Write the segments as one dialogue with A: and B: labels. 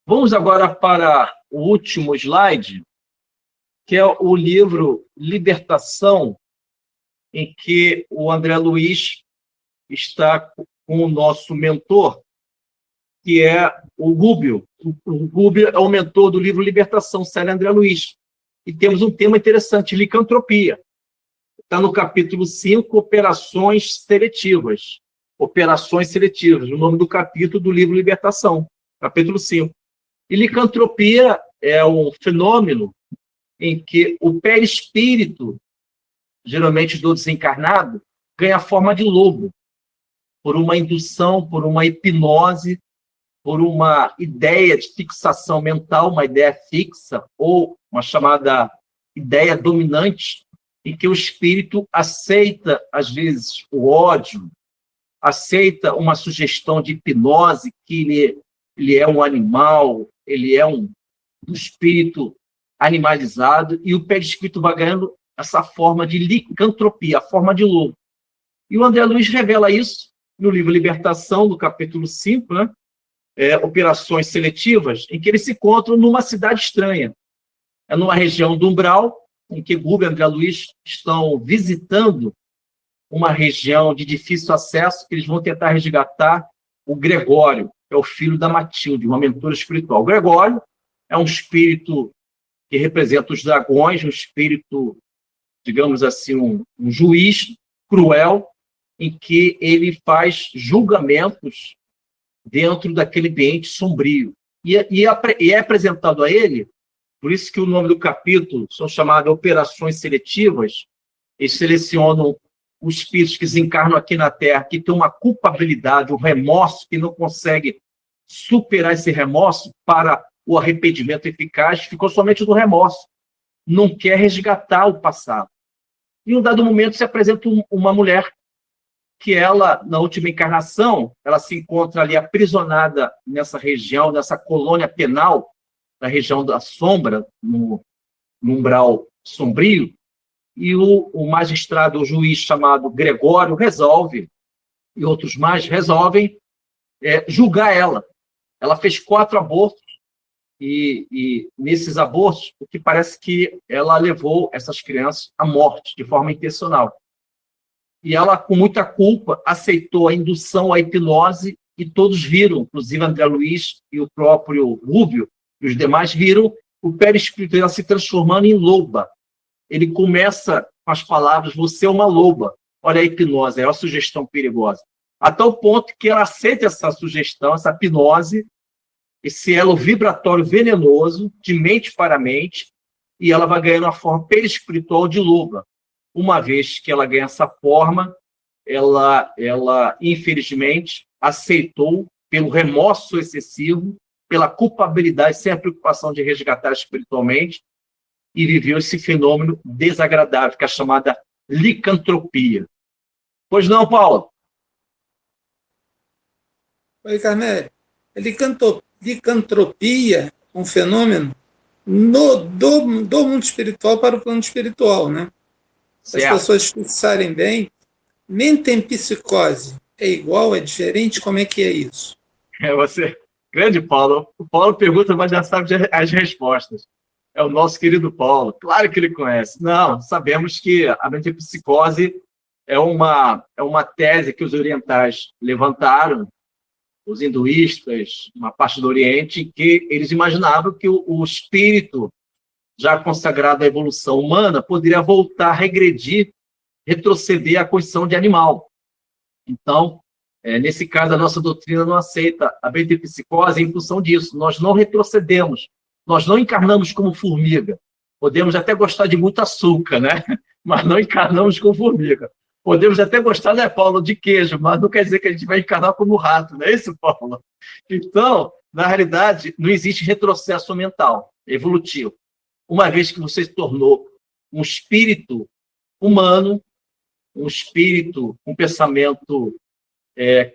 A: Vamos agora para o último slide, que é o livro Libertação, em que o André Luiz está com o nosso mentor, que é o Gúbio. O Gúbio é o mentor do livro Libertação, Célio André Luiz. E temos um tema interessante, licantropia. Está no capítulo 5, Operações Seletivas. Operações Seletivas, o nome do capítulo do livro Libertação, capítulo 5. E licantropia é um fenômeno em que o perispírito, geralmente do desencarnado, ganha a forma de lobo, por uma indução, por uma hipnose, por uma ideia de fixação mental, uma ideia fixa, ou uma chamada ideia dominante, em que o espírito aceita, às vezes, o ódio, aceita uma sugestão de hipnose, que ele é um animal, ele é um espírito animalizado, e o perispírito vai ganhando essa forma de licantropia, a forma de lobo. E o André Luiz revela isso no livro Libertação, no capítulo 5, né? Operações Seletivas, em que eles se encontram numa cidade estranha. É numa região do Umbral, em que Gúbio e André Luiz estão visitando uma região de difícil acesso, que eles vão tentar resgatar o Gregório, que é o filho da Matilde, uma mentora espiritual. O Gregório é um espírito que representa os dragões, um espírito, digamos assim, um juiz cruel, em que ele faz julgamentos dentro daquele ambiente sombrio. E é apresentado a ele, por isso que o nome do capítulo são chamadas Operações Seletivas. Eles selecionam os espíritos que desencarnam aqui na Terra, que têm uma culpabilidade, um remorso, que não consegue superar esse remorso para o arrependimento eficaz, ficou somente no remorso, não quer resgatar o passado. Em um dado momento se apresenta uma mulher que ela, na última encarnação, ela se encontra ali aprisionada nessa região, nessa colônia penal, na região da sombra, no umbral sombrio, e o magistrado, o juiz chamado Gregório, resolve, e outros mais resolvem julgar ela. Ela fez 4 abortos, e nesses abortos, o que parece que ela levou essas crianças à morte, de forma intencional. E ela, com muita culpa, aceitou a indução à hipnose, e todos viram, inclusive André Luiz e o próprio Rúbio, e os demais viram o perispírito dela se transformando em loba. Ele começa com as palavras, você é uma loba. Olha a hipnose, é uma sugestão perigosa. A tal ponto que ela aceita essa sugestão, essa hipnose, esse elo vibratório venenoso, de mente para mente, e ela vai ganhando a forma perispiritual de loba. Uma vez que ela ganha essa forma, ela infelizmente, aceitou, pelo remorso excessivo, pela culpabilidade, sem a preocupação de resgatar espiritualmente, e viveu esse fenômeno desagradável, que é a chamada licantropia. Pois não, Paulo?
B: Oi, Carmério. Licantropia é um fenômeno do mundo espiritual para o plano espiritual, né? Se as pessoas fixarem bem, mentempsicose é igual, é diferente? Como é que é isso?
A: Grande Paulo. O Paulo pergunta, mas já sabe as respostas. É o nosso querido Paulo. Claro que ele conhece. Não, sabemos que a mentempsicose é uma tese que os orientais levantaram, os hinduístas, uma parte do Oriente, que eles imaginavam que o espírito, já consagrado à evolução humana, poderia voltar, regredir, retroceder à condição de animal. Então, nesse caso, a nossa doutrina não aceita a metempsicose em função disso. Nós não retrocedemos, nós não encarnamos como formiga. Podemos até gostar de muito açúcar, né? Mas não encarnamos como formiga. Podemos até gostar, né, Paulo, de queijo, mas não quer dizer que a gente vai encarnar como rato, não é isso, Paulo? Então, na realidade, não existe retrocesso mental, evolutivo. Uma vez que você se tornou um espírito humano, um espírito, um pensamento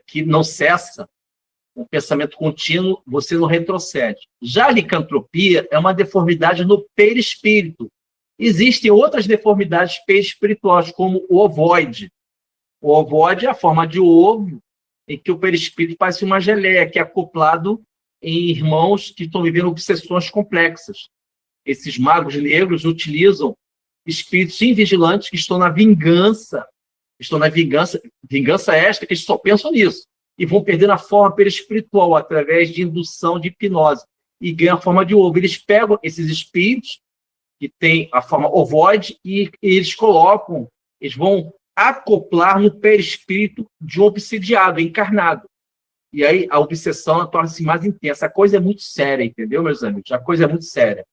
A: que não cessa, um pensamento contínuo, você não retrocede. Já a licantropia é uma deformidade no perispírito. Existem outras deformidades perispirituais, como o ovoide. O ovoide é a forma de ovo, em que o perispírito parece uma geleia, que é acoplado em irmãos que estão vivendo obsessões complexas. Esses magos negros utilizam espíritos invigilantes que estão na vingança, vingança esta que eles só pensam nisso, e vão perdendo a forma perispiritual através de indução de hipnose, e ganham a forma de ovo. Eles pegam esses espíritos que têm a forma ovoide e eles vão acoplar no perispírito de um obsidiado, encarnado. E aí a obsessão torna-se mais intensa. A coisa é muito séria, entendeu, meus amigos? A coisa é muito séria.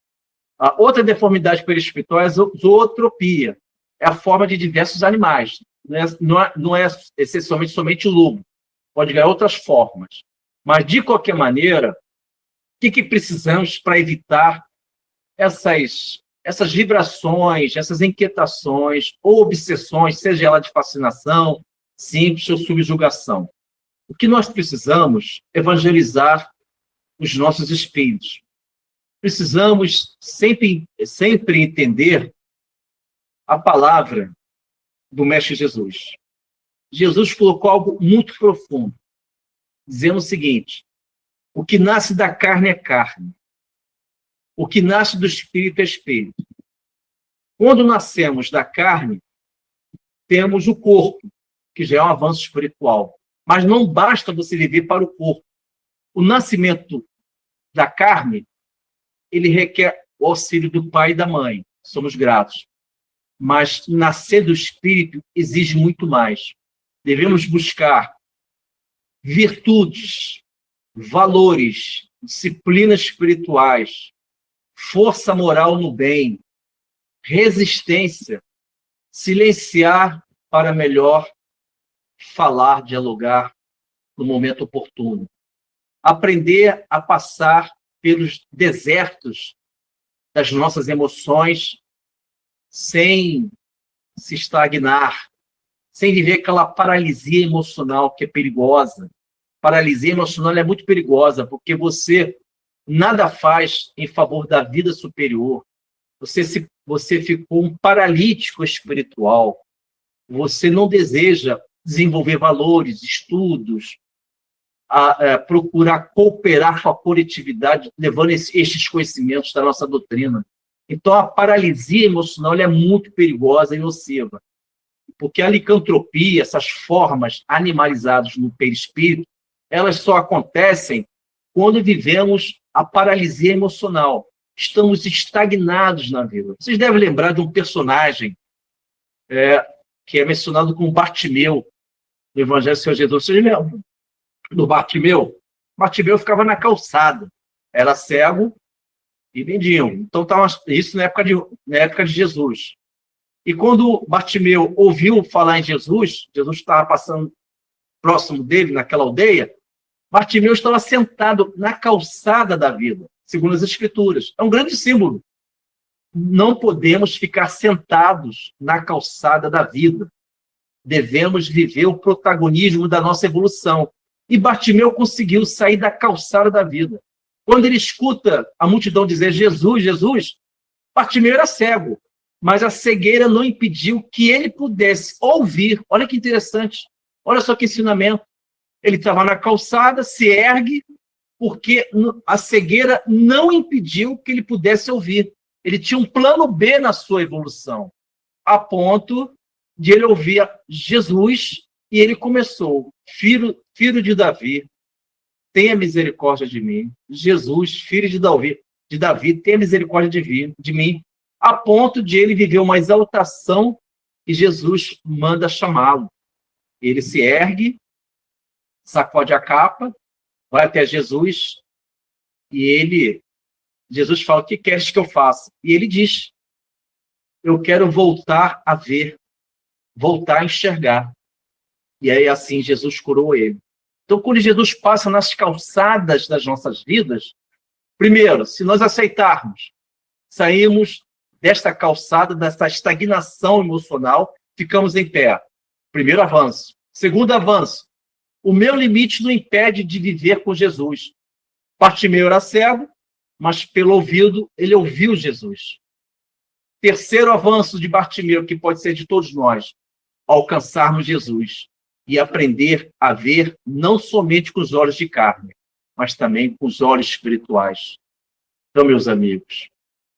A: A outra deformidade perispiritual é a zootropia. É a forma de diversos animais. Não é essencialmente somente o lobo. Pode ganhar outras formas. Mas, de qualquer maneira, o que precisamos para evitar essas vibrações, essas inquietações ou obsessões, seja ela de fascinação, simples ou subjugação? O que nós precisamos é evangelizar os nossos espíritos. Precisamos sempre entender a palavra do Mestre Jesus. Jesus colocou algo muito profundo, dizendo o seguinte: o que nasce da carne é carne, o que nasce do espírito é espírito. Quando nascemos da carne, temos o corpo, que já é um avanço espiritual. Mas não basta você viver para o corpo. O nascimento da carne, ele requer o auxílio do pai e da mãe. Somos gratos. Mas nascer do espírito exige muito mais. Devemos buscar virtudes, valores, disciplinas espirituais, força moral no bem, resistência, silenciar para melhor falar, dialogar no momento oportuno. Aprender a passar pelos desertos das nossas emoções sem se estagnar, sem viver aquela paralisia emocional que é perigosa. Paralisia emocional é muito perigosa, porque você nada faz em favor da vida superior. Você ficou um paralítico espiritual. Você não deseja desenvolver valores, estudos, procurar cooperar com a coletividade, levando estes conhecimentos da nossa doutrina. Então, a paralisia emocional é muito perigosa e nociva, porque a licantropia, essas formas animalizadas no perispírito, elas só acontecem quando vivemos a paralisia emocional. Estamos estagnados na vida. Vocês devem lembrar de um personagem que é mencionado como Bartimeu, no Evangelho do Senhor Jesus. Vocês lembram do Bartimeu? Bartimeu ficava na calçada, era cego e mendigo. Então, isso na época de Jesus. E quando Bartimeu ouviu falar em Jesus, Jesus estava passando próximo dele, naquela aldeia, Bartimeu estava sentado na calçada da vida, segundo as Escrituras. É um grande símbolo. Não podemos ficar sentados na calçada da vida. Devemos viver o protagonismo da nossa evolução. E Bartimeu conseguiu sair da calçada da vida. Quando ele escuta a multidão dizer Jesus, Jesus, Bartimeu era cego, mas a cegueira não impediu que ele pudesse ouvir. Olha que interessante. Olha só que ensinamento. Ele estava na calçada, se ergue, porque a cegueira não impediu que ele pudesse ouvir. Ele tinha um plano B na sua evolução, a ponto de ele ouvir Jesus, e ele começou: filho de Davi, tenha misericórdia de mim. Jesus, filho de Davi, tenha misericórdia de mim, a ponto de ele viver uma exaltação e Jesus manda chamá-lo. Ele se ergue, sacode a capa, vai até Jesus e Jesus fala: o que queres que eu faça? E ele diz: eu quero voltar a ver, voltar a enxergar. E aí assim Jesus curou ele. Então, quando Jesus passa nas calçadas das nossas vidas, primeiro, se nós aceitarmos, saímos desta calçada, dessa estagnação emocional, ficamos em pé. Primeiro avanço. Segundo avanço, o meu limite não impede de viver com Jesus. Bartimeu era cego, mas pelo ouvido ele ouviu Jesus. Terceiro avanço de Bartimeu, que pode ser de todos nós, alcançarmos Jesus e aprender a ver não somente com os olhos de carne, mas também com os olhos espirituais. Então, meus amigos,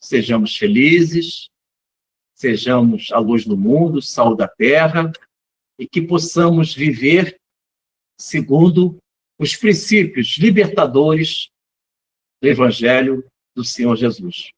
A: sejamos felizes, sejamos a luz do mundo, sal da terra, e que possamos viver segundo os princípios libertadores do Evangelho do Senhor Jesus.